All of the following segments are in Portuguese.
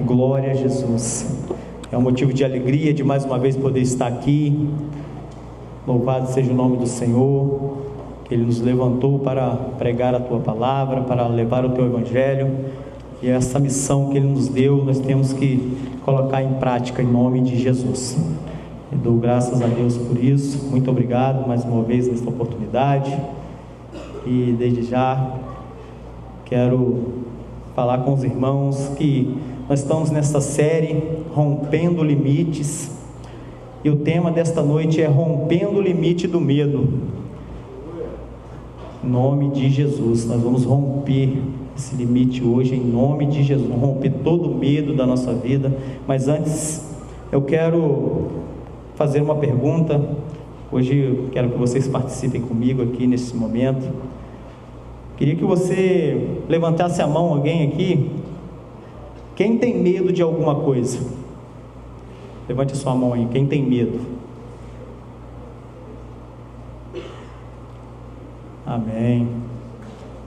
Glória a Jesus. É um motivo de alegria de mais uma vez poder estar aqui. Louvado seja o nome do Senhor, que Ele nos levantou para pregar a Tua palavra, para levar o Teu Evangelho. E essa missão que Ele nos deu, nós temos que colocar em prática em nome de Jesus. Eu dou graças a Deus por isso. Muito obrigado mais uma vez nesta oportunidade. E desde já quero falar com os irmãos que nós estamos nesta série Rompendo Limites, e o tema desta noite é Rompendo o Limite do Medo. Em nome de Jesus, nós vamos romper esse limite hoje, em nome de Jesus, vamos romper todo o medo da nossa vida. Mas antes, eu quero fazer uma pergunta. Hoje eu quero que vocês participem comigo aqui nesse momento. Queria que você levantasse a mão, alguém aqui. Quem tem medo de alguma coisa? Levante a sua mão aí, quem tem medo? Amém.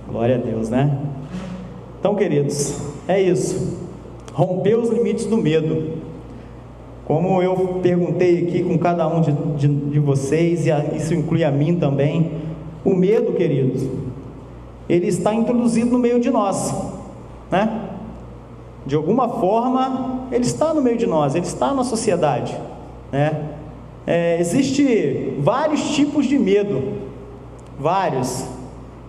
Glória a Deus, né? Então, queridos, é isso. Romper os limites do medo. Como eu perguntei aqui com cada um de vocês, e isso inclui a mim também, o medo, queridos, ele está introduzido no meio de nós, né? De alguma forma, ele está no meio de nós, ele está na sociedade, né? Existe vários tipos de medo, vários,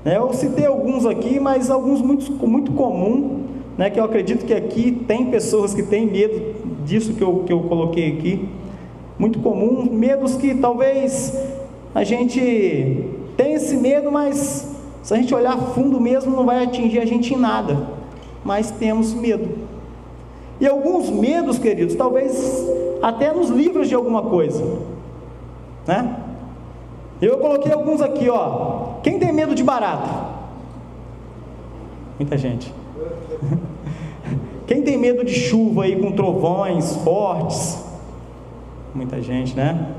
né? Eu citei alguns aqui, mas alguns muito comum, né? Que eu acredito que aqui tem pessoas que têm medo disso que eu coloquei aqui, muito comum, medos que talvez a gente tenha esse medo, mas se a gente olhar fundo mesmo, não vai atingir a gente em nada, mas temos medo. E alguns medos, queridos, talvez até nos livros de alguma coisa, né? Eu coloquei alguns aqui, ó. Quem tem medo de barata? Muita gente. Quem tem medo de chuva aí com trovões fortes? Muita gente, né?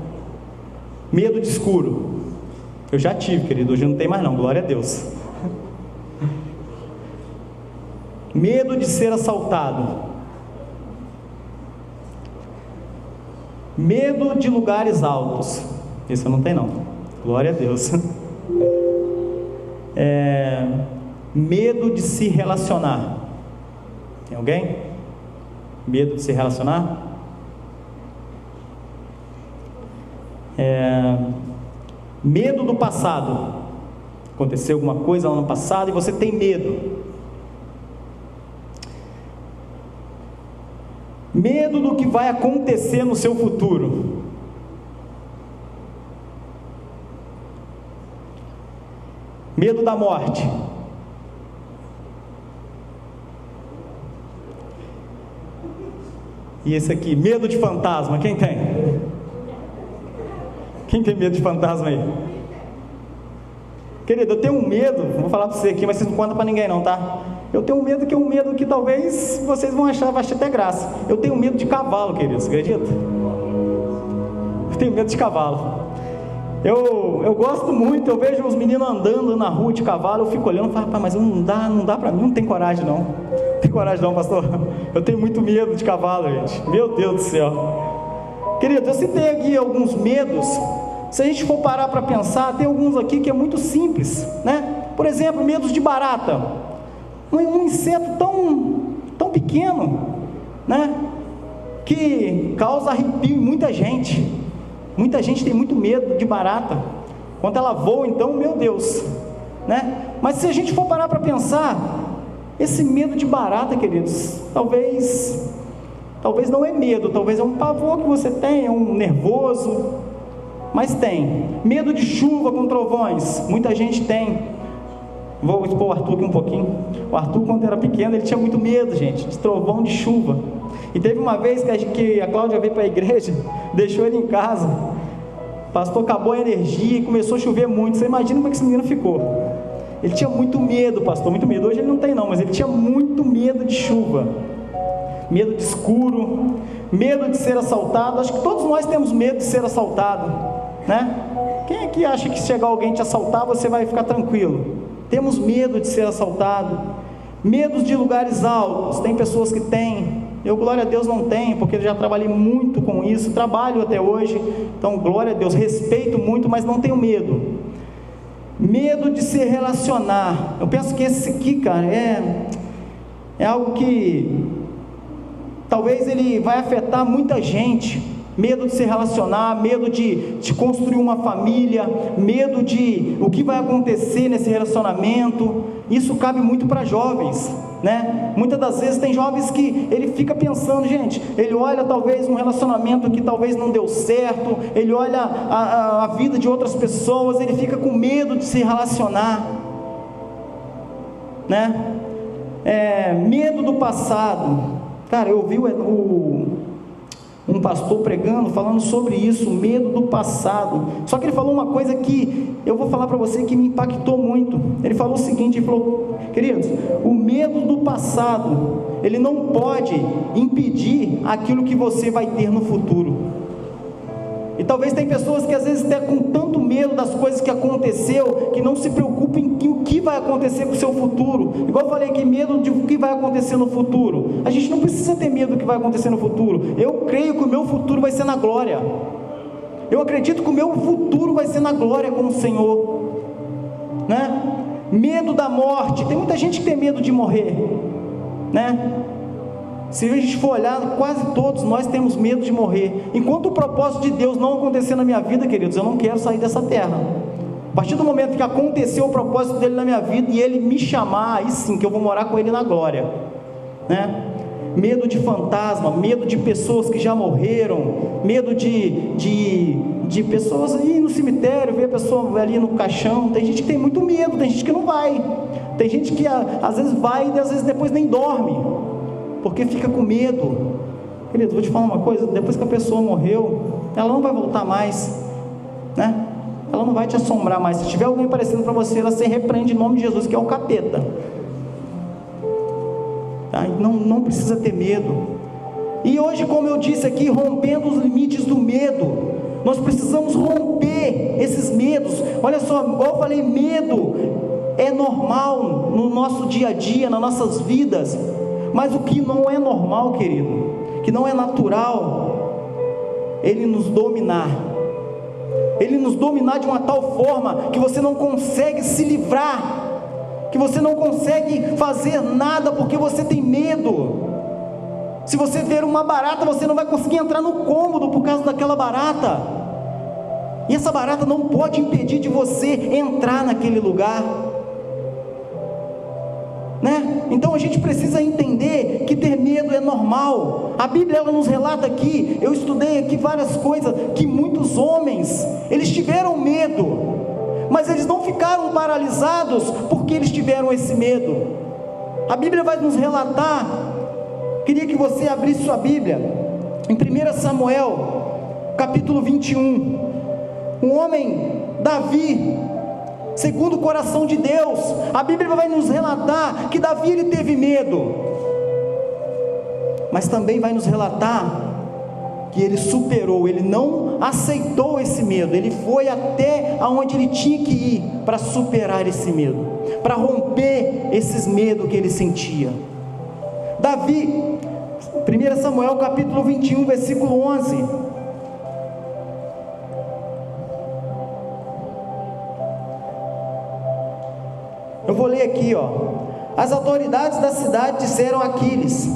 Medo de escuro. Eu já tive, querido, hoje não tem mais não, glória a Deus. Medo de ser assaltado. Medo de lugares altos. Isso eu não tenho não, glória a Deus. Medo de se relacionar. Tem alguém? Medo de se relacionar? Medo do passado. Aconteceu alguma coisa lá no passado e você tem medo. Medo do que vai acontecer no seu futuro. Medo da morte. E esse aqui, medo de fantasma, quem tem? Quem tem medo de fantasma aí? Querido, eu tenho um medo, vou falar para você aqui, mas vocês não contam para ninguém não, tá? Eu tenho um medo que é um medo que talvez vocês vão achar, vai achar até graça. Eu tenho medo de cavalo, queridos, acredita? Eu tenho medo de cavalo. Eu gosto muito, eu vejo os meninos andando na rua de cavalo, eu fico olhando e falo, rapaz, mas não dá para mim, não tem coragem não. Não tem coragem não, pastor. Eu tenho muito medo de cavalo, gente. Meu Deus do céu. Querido, eu citei aqui alguns medos. Se a gente for parar para pensar, tem alguns aqui que é muito simples, né? Por exemplo, medos de barata. Um inseto tão pequeno, né? Que causa arrepio em muita gente. Muita gente tem muito medo de barata. Quando ela voa, então, meu Deus, né? Mas se a gente for parar para pensar, esse medo de barata, queridos, talvez não é medo, talvez é um pavor que você tem, é um nervoso, mas tem. Medo de chuva com trovões, muita gente tem. Vou expor o Arthur aqui um pouquinho. O Arthur, quando era pequeno, ele tinha muito medo, gente, de trovão, de chuva. E teve uma vez que a Cláudia veio para a igreja, deixou ele em casa. O pastor acabou a energia e começou a chover muito. Você imagina como é que esse menino ficou? Ele tinha muito medo, pastor, muito medo. Hoje ele não tem não, mas ele tinha muito medo de chuva, medo de escuro, medo de ser assaltado. Acho que todos nós temos medo de ser assaltado, né? Quem aqui acha que se chegar alguém te assaltar, você vai ficar tranquilo? Temos medo de ser assaltado. Medos de lugares altos, tem pessoas que têm. Eu, glória a Deus, não tenho, porque eu já trabalhei muito com isso, trabalho até hoje, então, glória a Deus, respeito muito, mas não tenho medo. Medo de se relacionar. Eu penso que esse aqui, cara, é algo que talvez ele vai afetar muita gente. Medo de se relacionar, medo de construir uma família, medo de o que vai acontecer nesse relacionamento. Isso cabe muito para jovens, né? Muitas das vezes tem jovens que ele fica pensando, gente, ele olha talvez um relacionamento que talvez não deu certo, ele olha a vida de outras pessoas, ele fica com medo de se relacionar, né? Medo do passado. Cara, eu ouvi um pastor pregando, falando sobre isso, medo do passado. Só que ele falou uma coisa que eu vou falar para você que me impactou muito. Ele falou o seguinte, ele falou, queridos, o medo do passado, ele não pode impedir aquilo que você vai ter no futuro. E talvez tem pessoas que às vezes estão com tanto medo das coisas que aconteceu, que não se preocupem em o que vai acontecer com o seu futuro. Igual eu falei aqui, medo de o que vai acontecer no futuro. A gente não precisa ter medo do que vai acontecer no futuro. Eu creio que o meu futuro vai ser na glória. Eu acredito que o meu futuro vai ser na glória com o Senhor, né? Medo da morte. Tem muita gente que tem medo de morrer, né? Se a gente for olhar, quase todos nós temos medo de morrer. Enquanto o propósito de Deus não acontecer na minha vida, queridos, eu não quero sair dessa terra. A partir do momento que aconteceu o propósito dele na minha vida e ele me chamar, aí sim que eu vou morar com ele na glória, né? Medo de fantasma, medo de pessoas que já morreram, medo de pessoas ir no cemitério, ver a pessoa ali no caixão. Tem gente que tem muito medo, tem gente que não vai, tem gente que às vezes vai e às vezes depois nem dorme, porque fica com medo. Querido, vou te falar uma coisa, depois que a pessoa morreu, ela não vai voltar mais, né? Ela não vai te assombrar mais. Se tiver alguém aparecendo para você, ela se repreende em nome de Jesus, que é o capeta, tá? Não precisa ter medo. E hoje, como eu disse aqui, rompendo os limites do medo, nós precisamos romper esses medos. Olha só, igual eu falei, medo é normal no nosso dia a dia, nas nossas vidas. Mas o que não é normal, querido, que não é natural, ele nos dominar de uma tal forma que você não consegue se livrar, que você não consegue fazer nada porque você tem medo. Se você ver uma barata, você não vai conseguir entrar no cômodo por causa daquela barata, e essa barata não pode impedir de você entrar naquele lugar, né? Então a gente precisa entender que ter medo é normal. A Bíblia, ela nos relata aqui, eu estudei aqui várias coisas, que muitos homens, eles tiveram medo, mas eles não ficaram paralisados porque eles tiveram esse medo. A Bíblia vai nos relatar, queria que você abrisse sua Bíblia, em 1 Samuel, capítulo 21, um homem, Davi, segundo o coração de Deus. A Bíblia vai nos relatar que Davi, ele teve medo, mas também vai nos relatar que ele superou, ele não aceitou esse medo, ele foi até aonde ele tinha que ir para superar esse medo, para romper esses medos que ele sentia. Davi, 1 Samuel capítulo 21, versículo 11, eu vou ler aqui, ó. As autoridades da cidade disseram a Aquiles: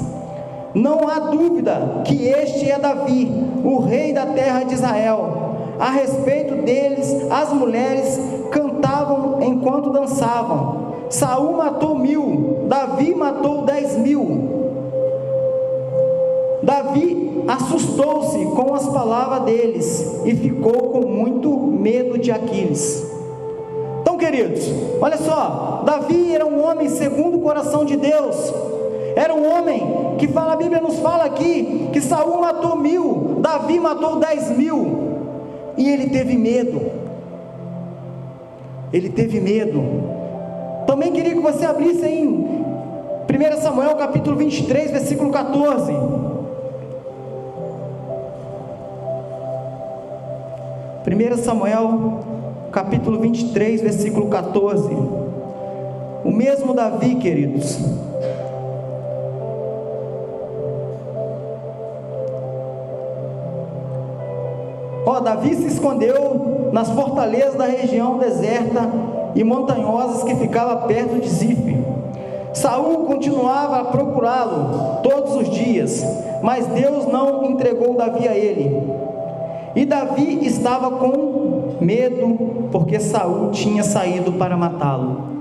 não há dúvida que este é Davi, o rei da terra de Israel. A respeito deles, as mulheres cantavam enquanto dançavam. Saul matou 1000, Davi matou 10.000. Davi assustou-se com as palavras deles e ficou com muito medo de Aquiles. Então, queridos, olha só, Davi era um homem segundo o coração de Deus. Era um homem que a Bíblia nos fala aqui, que Saul matou 1000, Davi matou 10.000, e ele teve medo. Ele teve medo. Também queria que você abrisse em 1 Samuel capítulo 23, versículo 14. 1 Samuel capítulo 23, versículo 14. O mesmo Davi, queridos, Davi se escondeu nas fortalezas da região deserta e montanhosas que ficava perto de Zif. Saul continuava a procurá-lo todos os dias, mas Deus não entregou Davi a ele. E Davi estava com medo, porque Saul tinha saído para matá-lo.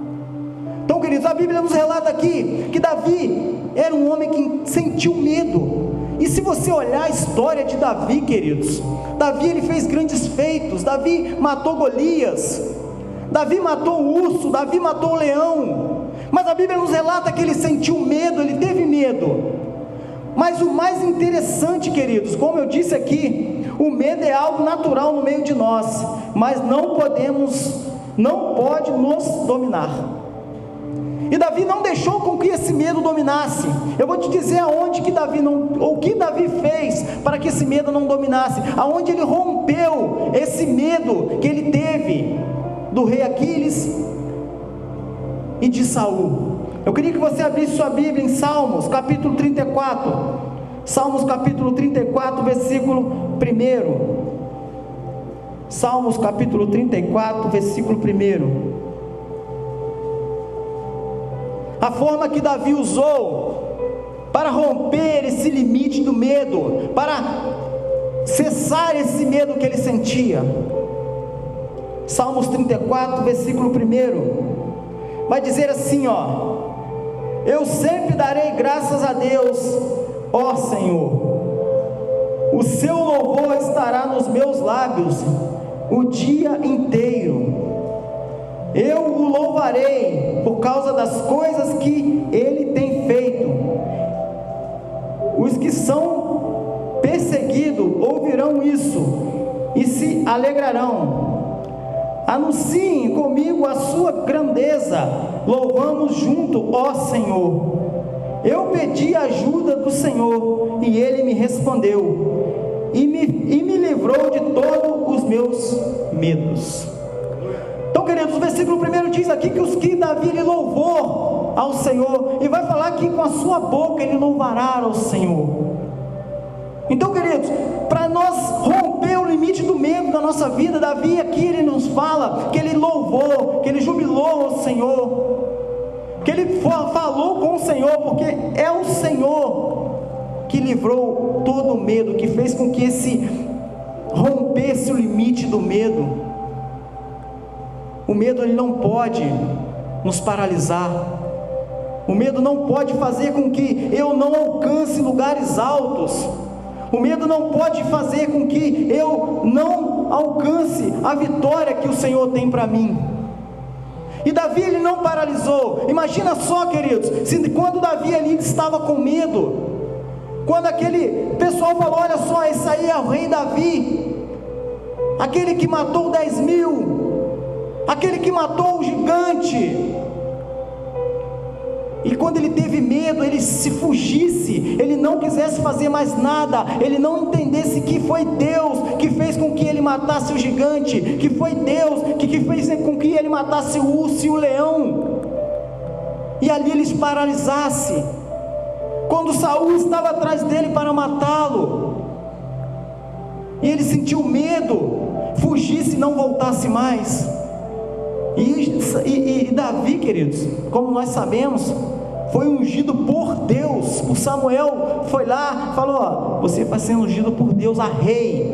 Então, queridos, a Bíblia nos relata aqui que Davi era um homem que sentiu medo. E se você olhar a história de Davi, queridos, Davi ele fez grandes feitos. Davi matou Golias, Davi matou o urso, Davi matou o leão. Mas a Bíblia nos relata que ele sentiu medo, ele teve medo. Mas o mais interessante, queridos, como eu disse aqui, o medo é algo natural no meio de nós, mas não pode nos dominar. E Davi não deixou com que esse medo dominasse. Eu vou te dizer aonde que o que Davi fez para que esse medo não dominasse, aonde ele rompeu esse medo que ele teve do rei Aquiles e de Saul. Eu queria que você abrisse sua Bíblia em Salmos, capítulo 34. Salmos, capítulo 34, versículo 1. Salmos, capítulo 34, versículo 1. A forma que Davi usou para romper esse limite do medo, para cessar esse medo que ele sentia. Salmos 34, versículo 1. Vai dizer assim, eu sempre darei graças a Deus, ó Senhor, o seu louvor estará nos meus lábios o dia inteiro. Eu o louvarei por causa das coisas que ele tem feito. Os que são perseguidos ouvirão isso e se alegrarão. Anunciem comigo a sua grandeza, louvamos junto, ó Senhor. Eu pedi a ajuda do Senhor e ele me respondeu e me livrou de todos os meus medos. Então, queridos, o versículo 1 diz aqui que os que Davi ele louvou ao Senhor, e vai falar que com a sua boca ele louvará ao Senhor. Então, queridos, para nós romper o limite do medo da nossa vida, Davi aqui ele nos fala que ele louvou, que ele jubilou ao Senhor, que ele falou com o Senhor, porque é o Senhor que livrou todo o medo, que fez com que rompesse o limite do medo. O medo ele não pode nos paralisar. O medo não pode fazer com que eu não alcance lugares altos. O medo não pode fazer com que eu não alcance a vitória que o Senhor tem para mim. E Davi ele não paralisou. Imagina só, queridos, quando Davi ali estava com medo, quando aquele pessoal falou, olha só, esse aí é o rei Davi, aquele que matou 10.000, aquele que matou o gigante. E quando ele teve medo, ele se fugisse, ele não quisesse fazer mais nada, ele não entendesse que foi Deus que fez com que ele matasse o gigante, que foi Deus que fez com que ele matasse o urso e o leão, e ali ele se paralisasse. Quando Saul estava atrás dele para matá-lo, e ele sentiu medo, fugisse e não voltasse mais. E Davi, queridos, como nós sabemos, foi ungido por Deus. O Samuel foi lá, falou, você vai ser ungido por Deus a rei.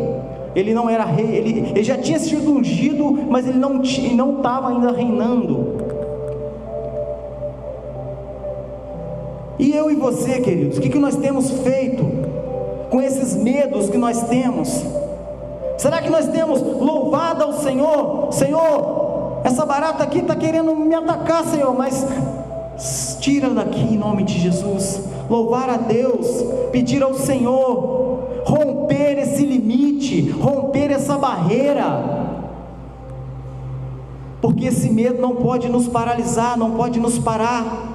Ele não era rei, ele já tinha sido ungido, mas ele não estava ainda reinando. E eu e você, queridos, o que nós temos feito com esses medos que nós temos? Será que nós temos louvado ao Senhor? Senhor, essa barata aqui está querendo me atacar, Senhor, mas tira daqui em nome de Jesus. Louvar a Deus, pedir ao Senhor, romper esse limite, romper essa barreira, porque esse medo não pode nos paralisar, não pode nos parar.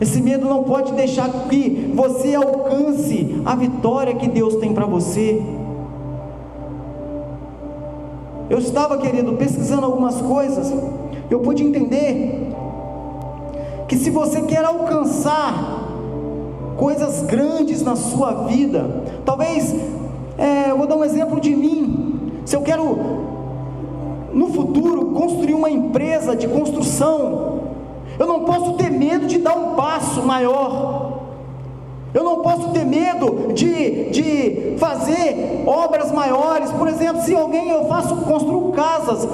Esse medo não pode deixar que você alcance a vitória que Deus tem para você. Eu estava, querido, pesquisando algumas coisas, eu pude entender que se você quer alcançar coisas grandes na sua vida, talvez Eu vou dar um exemplo de mim. Se eu quero, no futuro, construir uma empresa de construção, eu não posso ter medo de dar um passo maior. Eu não posso ter medo de fazer obras maiores. Por exemplo, se construo casas.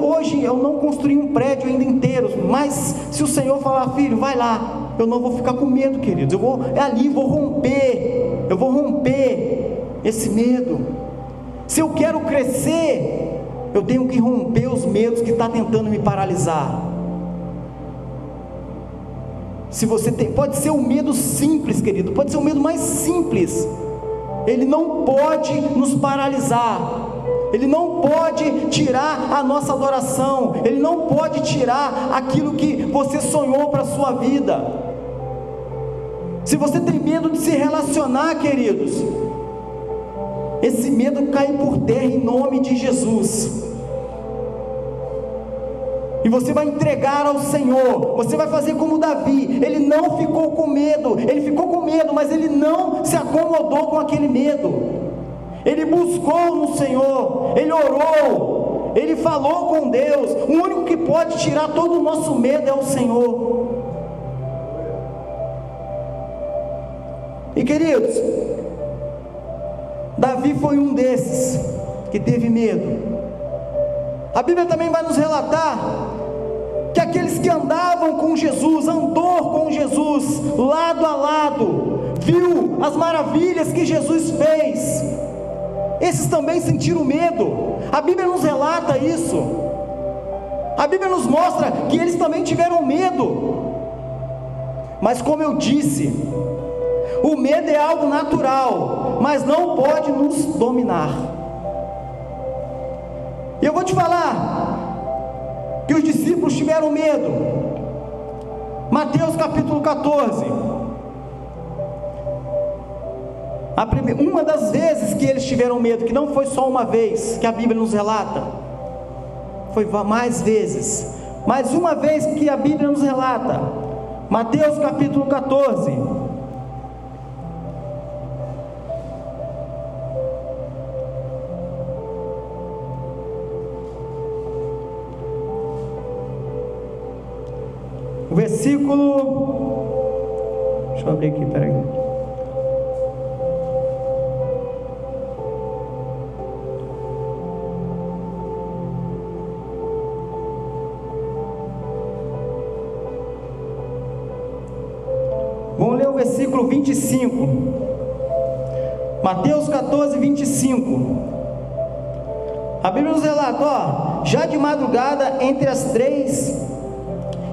Hoje eu não construí um prédio ainda inteiro, mas se o Senhor falar, filho, vai lá, eu não vou ficar com medo, queridos. Eu vou romper esse medo. Se eu quero crescer, eu tenho que romper os medos que estão tentando me paralisar. Se você tem, pode ser um medo simples, querido, pode ser o medo mais simples, ele não pode nos paralisar, ele não pode tirar a nossa adoração, ele não pode tirar aquilo que você sonhou para a sua vida. Se você tem medo de se relacionar, queridos, esse medo cai por terra em nome de Jesus. E você vai entregar ao Senhor. Você vai fazer como Davi. Ele não ficou com medo. Ele ficou com medo, mas ele não se acomodou com aquele medo. Ele buscou no Senhor. Ele orou. Ele falou com Deus. O único que pode tirar todo o nosso medo é o Senhor. E queridos, Davi foi um desses que teve medo. A Bíblia também vai nos relatar que aqueles que andavam com Jesus, andou com Jesus, lado a lado, viu as maravilhas que Jesus fez, esses também sentiram medo. A Bíblia nos relata isso. A Bíblia nos mostra que eles também tiveram medo. Mas como eu disse, o medo é algo natural, mas não pode nos dominar. E eu vou te falar que os discípulos tiveram medo. Mateus capítulo 14. Uma das vezes que eles tiveram medo, que não foi só uma vez, que a Bíblia nos relata, foi mais vezes, mas uma vez que a Bíblia nos relata. Mateus capítulo 14. O versículo, deixa eu abrir aqui, peraí. Vamos ler o versículo 25. Mateus 14, 25. A Bíblia nos relata, já de madrugada, entre as 3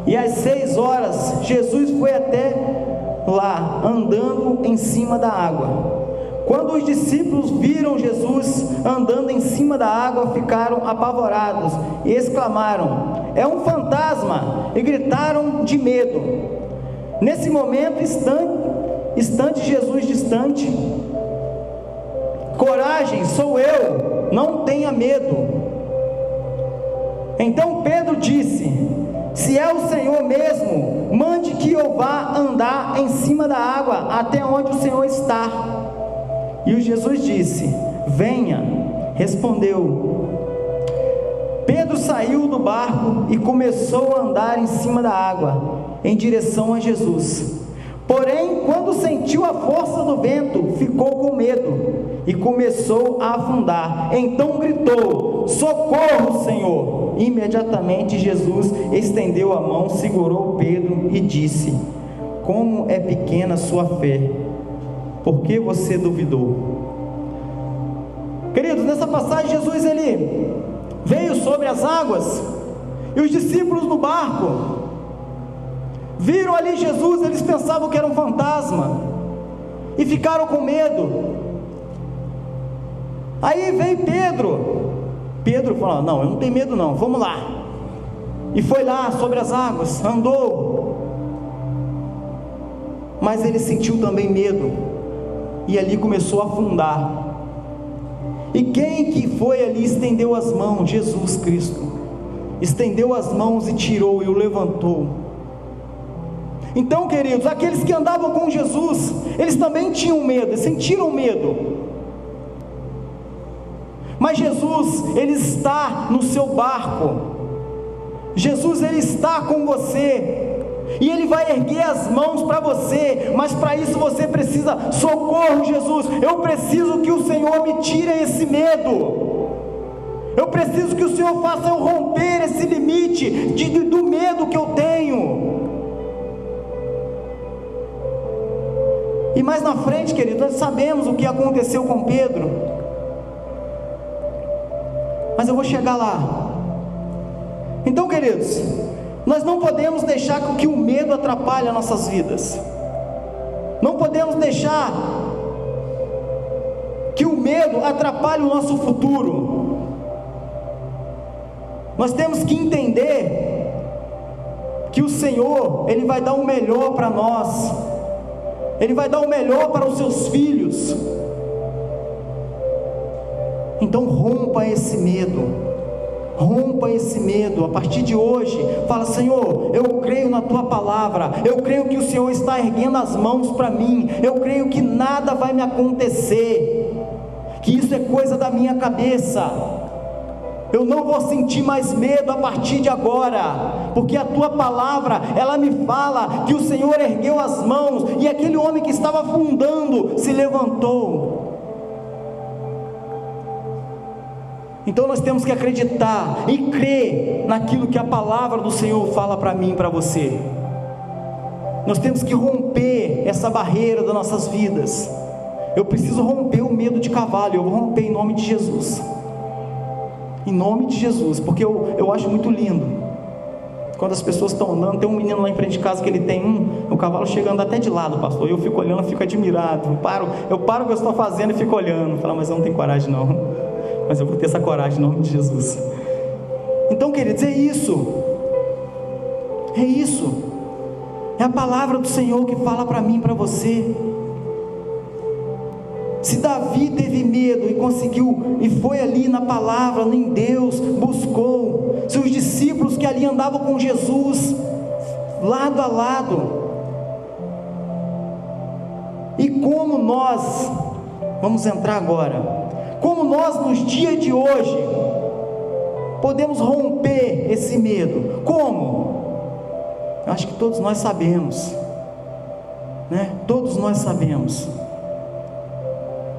e às 6 horas, Jesus foi até lá, andando em cima da água. Quando os discípulos viram Jesus andando em cima da água, ficaram apavorados e exclamaram: é um fantasma! E gritaram de medo. Nesse momento, instante Jesus distante: coragem, sou eu, não tenha medo. Então Pedro disse: se é o Senhor mesmo, mande que eu vá andar em cima da água até onde o Senhor está. E o Jesus disse: venha. Respondeu. Pedro saiu do barco e começou a andar em cima da água, em direção a Jesus. Porém, quando sentiu a força do vento, ficou com medo e começou a afundar. Então gritou: socorro, Senhor! Imediatamente Jesus estendeu a mão, segurou Pedro e disse: como é pequena a sua fé, por que você duvidou? Queridos, nessa passagem Jesus ele veio sobre as águas, e os discípulos no barco viram ali Jesus. Eles pensavam que era um fantasma e ficaram com medo. Aí veio Pedro falou: não, eu não tenho medo não, vamos lá. E foi lá sobre as águas, andou. Mas ele sentiu também medo, e ali começou a afundar. E quem que foi ali, estendeu as mãos? Jesus Cristo. Estendeu as mãos e tirou e o levantou. Então, queridos, aqueles que andavam com Jesus, eles também tinham medo, sentiram medo. Mas Jesus, Ele está no seu barco. Jesus, Ele está com você. E Ele vai erguer as mãos para você, mas para isso você precisa: socorro, Jesus, eu preciso que o Senhor me tire esse medo, eu preciso que o Senhor faça eu romper esse limite do medo que eu tenho. E mais na frente, querido, nós sabemos o que aconteceu com Pedro, mas eu vou chegar lá. Então, queridos, nós não podemos deixar que o medo atrapalhe as nossas vidas. Não podemos deixar que o medo atrapalhe o nosso futuro. Nós temos que entender que o Senhor, Ele vai dar o melhor para nós. Ele vai dar o melhor para os seus filhos. Então rompa esse medo. Rompa esse medo, a partir de hoje. Fala: Senhor, eu creio na Tua palavra, eu creio que o Senhor está erguendo as mãos para mim, eu creio que nada vai me acontecer, que isso é coisa da minha cabeça, eu não vou sentir mais medo a partir de agora, porque a Tua palavra, ela me fala que o Senhor ergueu as mãos, e aquele homem que estava afundando se levantou. Então nós temos que acreditar e crer naquilo que a palavra do Senhor fala para mim e para você. Nós temos que romper essa barreira das nossas vidas. Eu preciso romper o medo de cavalo, eu vou romper em nome de Jesus. Em nome de Jesus, porque eu acho muito lindo quando as pessoas estão andando. Tem um menino lá em frente de casa que ele tem o cavalo chegando até de lado, pastor, eu fico olhando, fico admirado, eu paro o que eu estou fazendo e fico olhando, falo: mas eu não tenho coragem não, mas eu vou ter essa coragem em nome de Jesus. Então, queridos, é isso, é a palavra do Senhor que fala para mim e para você. Se Davi teve medo e conseguiu, e foi ali na palavra, em Deus, buscou, se os discípulos que ali andavam com Jesus, lado a lado, e como nós, vamos entrar agora, como nós nos dias de hoje, podemos romper esse medo? Como? Eu acho que todos nós sabemos, né? Todos nós sabemos.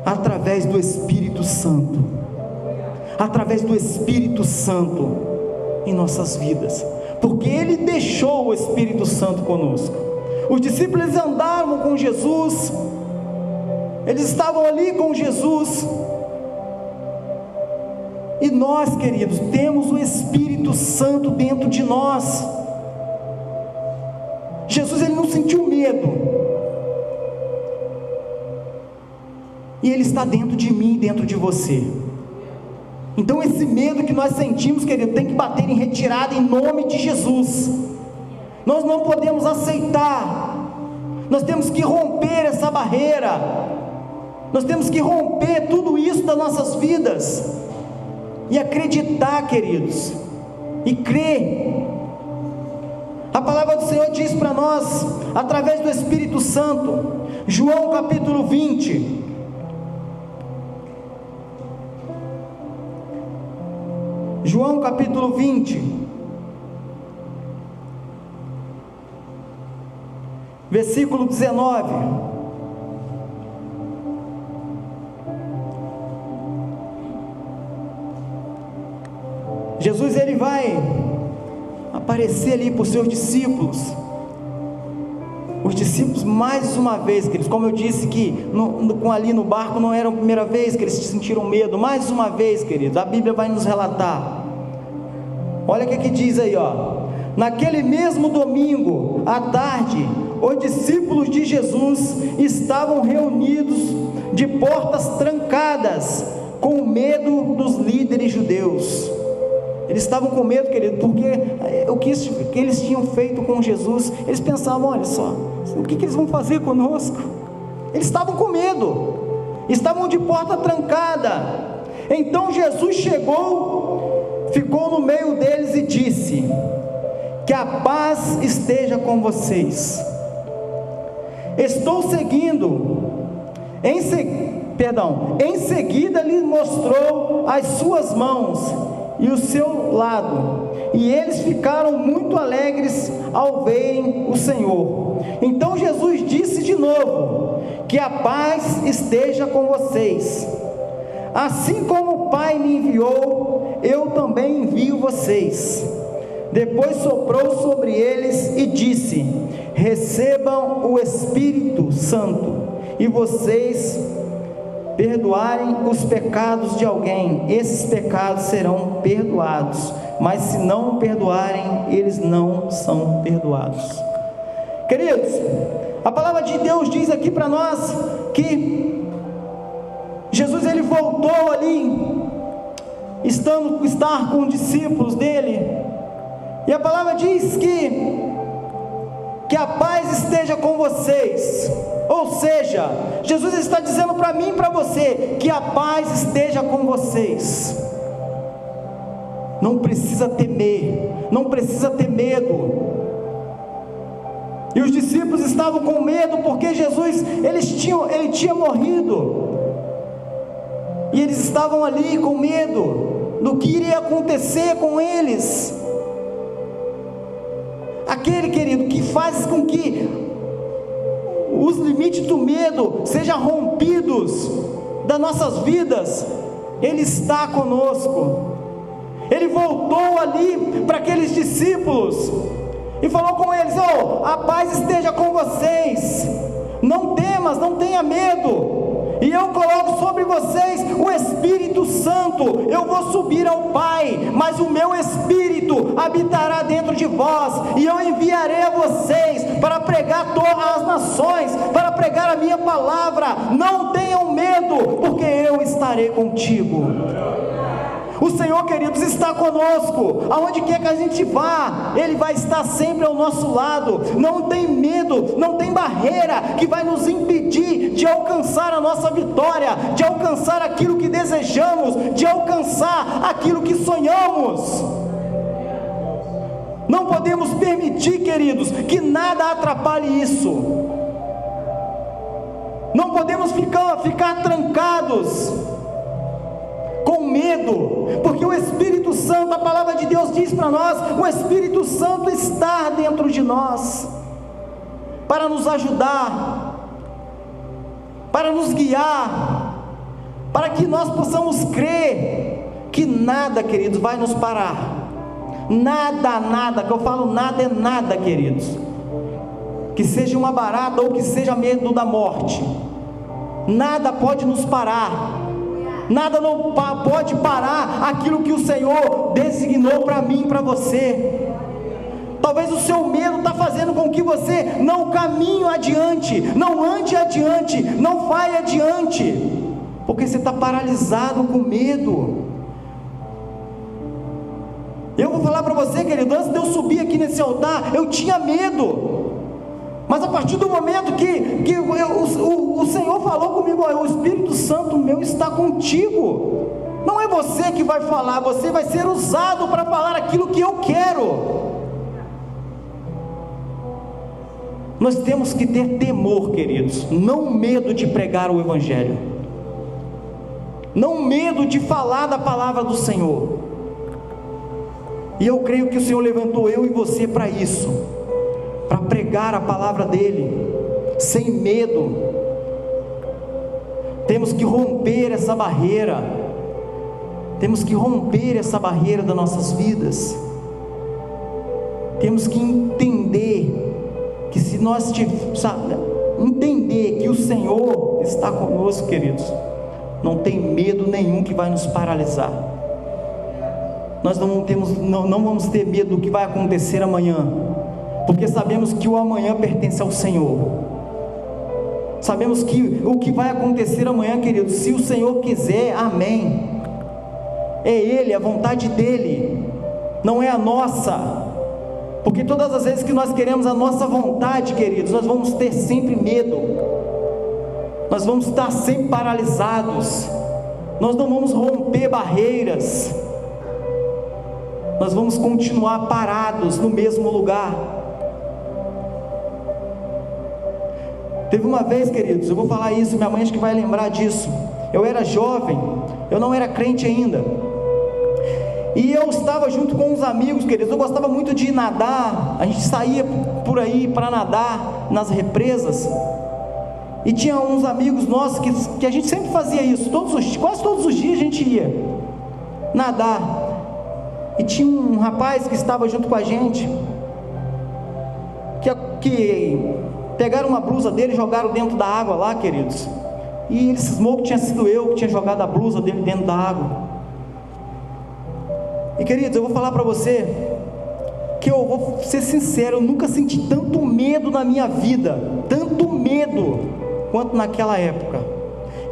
Através do Espírito Santo. Através do Espírito Santo em nossas vidas. Porque Ele deixou o Espírito Santo conosco. Os discípulos, eles andavam com Jesus, eles estavam ali com Jesus. E nós, queridos, temos o Espírito Santo dentro de nós. Jesus, Ele não sentiu medo, e Ele está dentro de mim, dentro de você. Então esse medo que nós sentimos, querido, tem que bater em retirada em nome de Jesus. Nós não podemos aceitar, nós temos que romper essa barreira, nós temos que romper tudo isso das nossas vidas, e acreditar, queridos, e crer. A palavra do Senhor diz para nós, através do Espírito Santo, João capítulo 20, João capítulo 20, versículo 19, Jesus, Ele vai aparecer ali para os seus discípulos. Os discípulos, mais uma vez, queridos, como eu disse que ali no barco não era a primeira vez que eles sentiram medo, mais uma vez, queridos, a Bíblia vai nos relatar. Olha o que diz aí, ó: naquele mesmo domingo, à tarde, os discípulos de Jesus estavam reunidos de portas trancadas, com medo dos líderes judeus. Eles estavam com medo, querido, porque o que eles tinham feito com Jesus, eles pensavam: olha só, o que eles vão fazer conosco? Eles estavam com medo, estavam de porta trancada. Então Jesus chegou, ficou no meio deles e disse: que a paz esteja com vocês. Estou seguindo, Em seguida lhe mostrou as suas mãos e o seu lado, e eles ficaram muito alegres ao verem o Senhor. Então Jesus disse de novo: que a paz esteja com vocês. Assim como o Pai me enviou, eu também envio vocês. Depois soprou sobre eles e disse: recebam o Espírito Santo. E vocês perdoarem os pecados de alguém, esses pecados serão perdoados, mas se não perdoarem, eles não são perdoados. Queridos, a palavra de Deus diz aqui para nós que Jesus ele voltou ali, estar com os discípulos dele, e a palavra diz que a paz esteja com vocês. Ou seja, Jesus está dizendo para mim e para você, que a paz esteja com vocês. Não precisa temer, não precisa ter medo. E os discípulos estavam com medo, porque Jesus, ele tinha morrido, e eles estavam ali com medo do que iria acontecer com eles. Aquele, querido, que faz com que os limites do medo sejam rompidos das nossas vidas, Ele está conosco. Ele voltou ali para aqueles discípulos e falou com eles: a paz esteja com vocês, não temas, não tenha medo, e eu coloco sobre vocês o Espírito Santo. Eu vou subir ao Pai, mas o meu Espírito habitará dentro de vós, e eu enviarei a vocês para pregar todas as nações, para pregar a minha palavra. Não tenham medo, porque eu estarei contigo. O Senhor, queridos, está conosco, aonde quer que a gente vá, Ele vai estar sempre ao nosso lado. Não tem medo, não tem barreira que vai nos impedir de alcançar a nossa vitória, de alcançar aquilo que desejamos, de alcançar aquilo que sonhamos. Não podemos permitir, queridos, que nada atrapalhe isso. Não podemos ficar trancados com medo, porque o Espírito Santo, a palavra de Deus diz para nós, o Espírito Santo está dentro de nós, para nos ajudar, para nos guiar, para que nós possamos crer que nada, queridos, vai nos parar. Nada, que eu falo nada é nada, queridos, que seja uma barata ou que seja medo da morte, nada pode nos parar. Nada não pode parar aquilo que o Senhor designou para mim e para você. Talvez o seu medo está fazendo com que você não caminhe adiante, não ande adiante, não vai adiante, porque você está paralisado com medo. Eu vou falar para você, querido, antes de eu subir aqui nesse altar, eu tinha medo. Mas a partir do momento que o Senhor falou comigo: o Espírito Santo meu está contigo. Não é você que vai falar, você vai ser usado para falar aquilo que eu quero. Nós temos que ter temor, queridos, não medo de pregar o Evangelho, não medo de falar da palavra do Senhor. E eu creio que o Senhor levantou eu e você para isso, para pregar a palavra dEle, sem medo. Temos que romper essa barreira, temos que romper essa barreira das nossas vidas. Temos que entender que se nós entender que o Senhor está conosco, queridos, não tem medo nenhum que vai nos paralisar. Nós não vamos ter medo do que vai acontecer amanhã, porque sabemos que o amanhã pertence ao Senhor. Sabemos que o que vai acontecer amanhã, queridos, se o Senhor quiser, amém. É Ele, a vontade dEle, não é a nossa. Porque todas as vezes que nós queremos a nossa vontade, queridos, nós vamos ter sempre medo, nós vamos estar sempre paralisados, nós não vamos romper barreiras, nós vamos continuar parados no mesmo lugar. Teve uma vez, queridos, eu vou falar isso, minha mãe acho que vai lembrar disso. Eu era jovem, eu não era crente ainda, e eu estava junto com uns amigos, queridos. Eu gostava muito de nadar, a gente saía por aí para nadar nas represas, e tinha uns amigos nossos que a gente sempre fazia isso, quase todos os dias a gente ia nadar, e tinha um rapaz que estava junto com a gente, que pegaram uma blusa dele e jogaram dentro da água lá, queridos, e ele cismou que tinha sido eu que tinha jogado a blusa dele dentro da água. E queridos, eu vou falar para você, que eu vou ser sincero, eu nunca senti tanto medo na minha vida, tanto medo, quanto naquela época.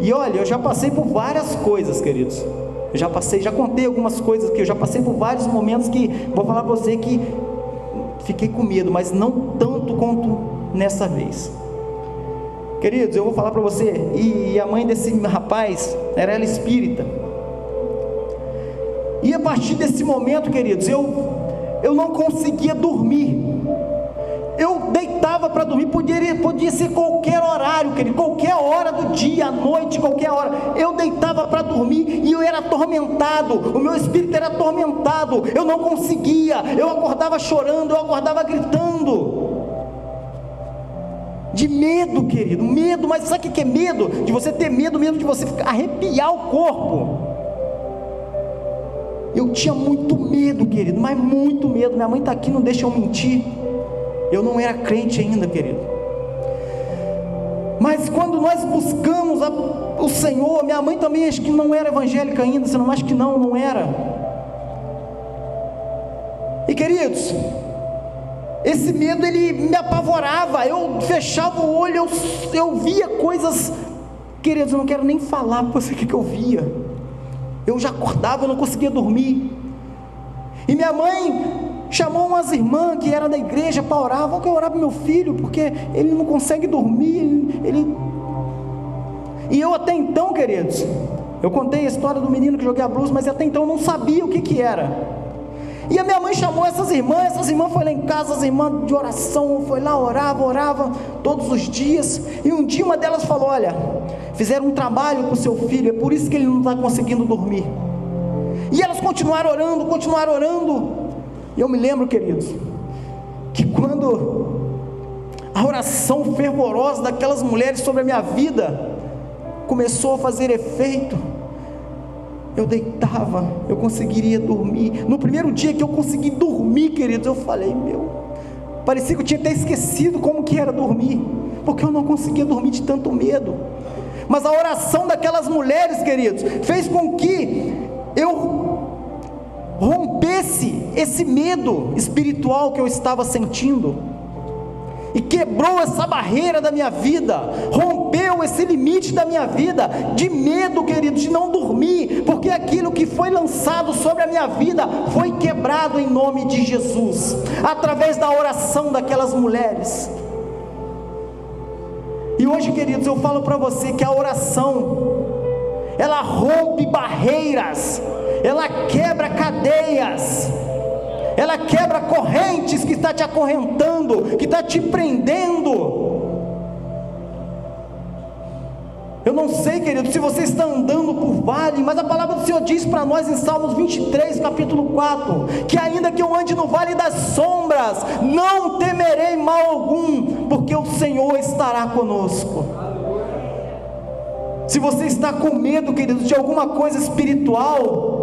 E olha, eu já passei por várias coisas, queridos, já contei algumas coisas que eu já passei por vários momentos que, vou falar para você que fiquei com medo, mas não tanto quanto nessa vez. Queridos, eu vou falar para você, e a mãe desse rapaz, era ela espírita, e a partir desse momento, queridos, eu não conseguia dormir, eu deitava para dormir, podia ser qualquer horário, querido, qualquer hora do dia, à noite, qualquer hora, eu deitava para dormir, e eu era atormentado, o meu espírito era atormentado, eu não conseguia, eu acordava chorando, eu acordava gritando, de medo, querido, medo. Mas sabe o que é medo? De você ter medo de você arrepiar o corpo. Eu tinha muito medo, querido, mas muito medo. Minha mãe está aqui, não deixa eu mentir, eu não era crente ainda, querido, mas quando nós buscamos o Senhor, minha mãe também acho que não era evangélica ainda, você não acha que não era? E queridos, esse medo ele me apavorava, eu fechava o olho, eu via coisas, queridos, eu não quero nem falar para você o que eu via, eu já acordava, eu não conseguia dormir, e minha mãe chamou umas irmãs que eram da igreja para orar, vou orar para meu filho, porque ele não consegue dormir, e eu até então, queridos, eu contei a história do menino que joguei a blusa, mas até então eu não sabia o que era, e a minha mãe chamou essas irmãs foram lá em casa, as irmãs de oração, foi lá, orava todos os dias, e um dia uma delas falou, olha, fizeram um trabalho com o seu filho, é por isso que ele não está conseguindo dormir, e elas continuaram orando, e eu me lembro, queridos, que quando a oração fervorosa daquelas mulheres sobre a minha vida começou a fazer efeito, eu deitava, eu conseguiria dormir. No primeiro dia que eu consegui dormir, queridos, eu falei, parecia que eu tinha até esquecido como que era dormir, porque eu não conseguia dormir de tanto medo. Mas a oração daquelas mulheres, queridos, fez com que eu rompesse esse medo espiritual que eu estava sentindo, e quebrou essa barreira da minha vida, rompeu esse limite da minha vida, de medo, querido, de não dormir, porque aquilo que foi lançado sobre a minha vida, foi quebrado em nome de Jesus, através da oração daquelas mulheres. E hoje, queridos, eu falo para você que a oração, ela rompe barreiras, ela quebra cadeias, ela quebra correntes que está te acorrentando, que está te prendendo. Eu não sei, querido, se você está andando por vale, mas a palavra do Senhor diz para nós em Salmos 23, capítulo 4, que ainda que eu ande no vale das sombras, não temerei mal algum, porque o Senhor estará conosco. Se você está com medo, querido, de alguma coisa espiritual,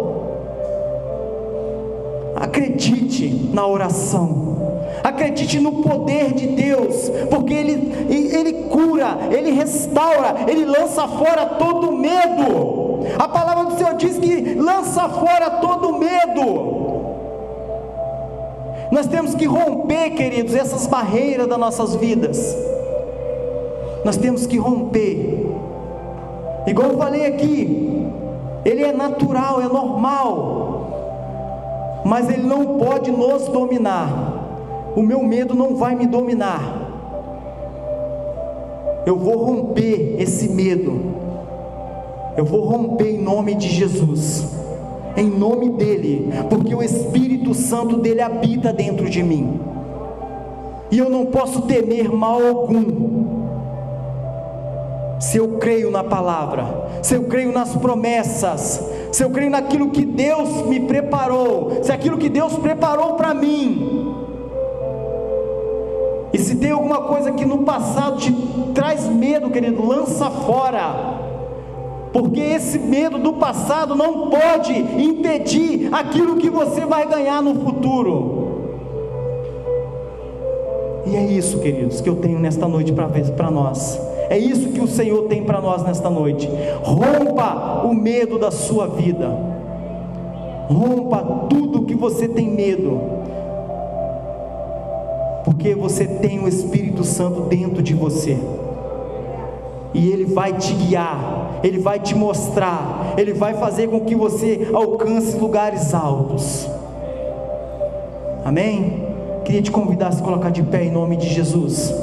acredite na oração, acredite no poder de Deus, porque Ele cura, Ele restaura, Ele lança fora todo medo. A palavra do Senhor diz que lança fora todo medo. Nós temos que romper, queridos, essas barreiras das nossas vidas, nós temos que romper. Igual eu falei aqui, ele é natural, é normal, mas ele não pode nos dominar. O meu medo não vai me dominar. Eu vou romper esse medo, eu vou romper em nome de Jesus, em nome dele, porque o Espírito Santo dele habita dentro de mim, e eu não posso temer mal algum, se eu creio na palavra, se eu creio nas promessas, se eu creio naquilo que Deus me preparou, se aquilo que Deus preparou para mim, e se tem alguma coisa que no passado te traz medo, querido, lança fora, porque esse medo do passado não pode impedir aquilo que você vai ganhar no futuro. E é isso, queridos, que eu tenho nesta noite para nós. É isso que o Senhor tem para nós nesta noite. Rompa o medo da sua vida. Rompa tudo que você tem medo, porque você tem o Espírito Santo dentro de você, e Ele vai te guiar, Ele vai te mostrar, Ele vai fazer com que você alcance lugares altos. Amém? Queria te convidar a se colocar de pé em nome de Jesus.